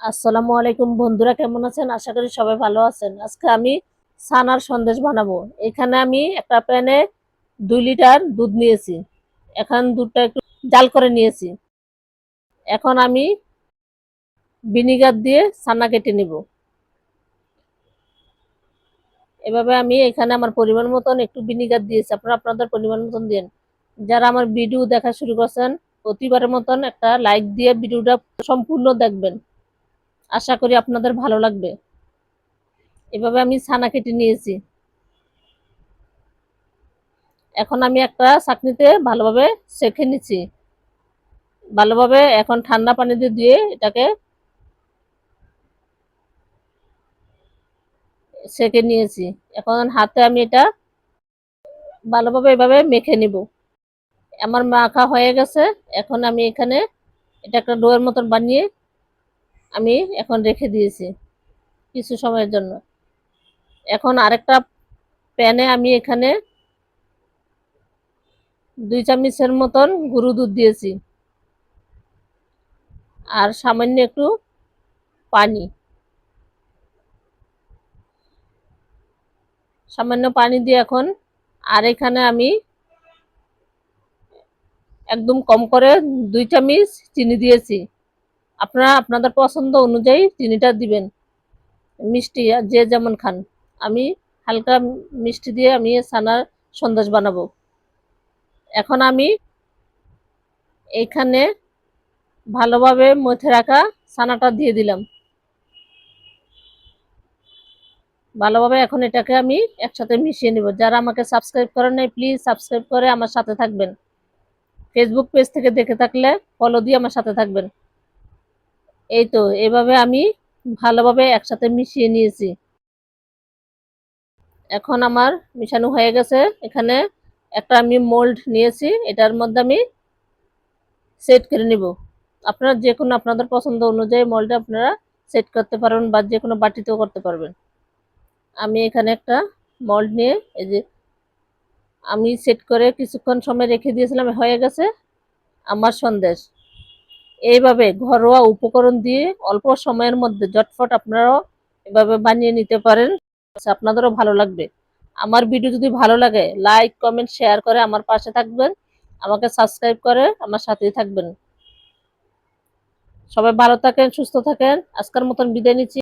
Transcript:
আসসালামু আলাইকুম বন্ধুরা, কেমন আছেন? আশা করি সবাই ভালো আছেন। আজকে আমি ছানার সন্দেশ বানাবো। এখানে আমি একটা প্যানে 2 লিটার দুধ নিয়েছি। এখন দুধটা একটু জাল করে নিয়েছি। এখন আমি ভিনিগার দিয়ে ছানা কেটে নিব। এভাবে আমি এখানে আমার পরিমাণ মতন একটু ভিনিগার দিয়েছি। আপনারা আপনাদের পরিমাণ মতন দিন। যারা আমার ভিডিও দেখা শুরু করছেন, প্রতিবারের মতন একটা লাইক দিয়ে ভিডিওটা সম্পূর্ণ দেখবেন। আশা করি আপনাদের ভালো লাগবে। এভাবে আমি ছানা কেটে নিয়েছি। এখন আমি একটা ছাঁকনিতে ভালোভাবে সেঁকে নিচ্ছি। ভালোভাবে এখন ঠান্ডা পানি দিয়ে এটাকে সেঁকে নিয়েছি। এখন হাতে আমি এটা ভালোভাবে এভাবে মেখে নিব। আমার মাখা হয়ে গেছে। এখন আমি এখানে এটা একটা ডোয়ের মতন বানিয়ে আমি এখন রেখে দিয়েছি কিছু সময়ের জন্য। এখন আরেকটা প্যানে আমি এখানে 2 চামচের মতন গুঁড়ো দুধ দিয়েছি আর সামান্য একটু পানি। সামান্য পানি দিয়ে এখন আর এখানে আমি একদম কম করে 2 চামচ চিনি দিয়েছি। আপনারা আপনাদের পছন্দ অনুযায়ী চিনিটা দিবেন। মিষ্টি যে যেমন খান। আমি হালকা মিষ্টি দিয়ে আমি ছানার সন্দেশ বানাবো। এখন আমি এইখানে ভালোভাবে মথে রাখা ছানাটা দিয়ে দিলাম। ভালোভাবে এখন এটাকে আমি একসাথে মিশিয়ে নিব। যারা আমাকে সাবস্ক্রাইব করেন নাই প্লিজ সাবস্ক্রাইব করে আমার সাথে থাকবেন। ফেসবুক পেজ থেকে দেখে থাকলে ফলো দিয়ে আমার সাথে থাকবেন। এই তো এভাবে আমি ভালোভাবে একসাথে মিশিয়ে নিয়েছি। এখন আমার মিশানো হয়ে গেছে। এখানে একটা আমি মোল্ড নিয়েছি। এটার মধ্যে আমি সেট করে নিব। আপনারা যে কোনো আপনাদের পছন্দ অনুযায়ী মোল্ডে আপনারা সেট করতে পারবেন বা যে কোনো বাটিতেও করতে পারবেন। আমি এখানে একটা মোল্ড নিয়ে এই যে আমি সেট করে কিছুক্ষণ সময় রেখে দিয়েছিলাম, হয়ে গেছে আমার সন্দেশ। এইভাবে ঘরোয়া উপকরণ দিয়ে অল্প সময়ের মধ্যে ঝটফট আপনারাও এভাবে বানিয়ে নিতে পারেন। আপনাদেরও ভালো লাগবে। আমার ভিডিও যদি ভালো লাগে লাইক কমেন্ট শেয়ার করে আমার পাশে থাকবেন। আমাকে সাবস্ক্রাইব করে আমার সাথেই থাকবেন। সবাই ভালো থাকেন, সুস্থ থাকেন। আজকের মতন বিদায় নিচ্ছি।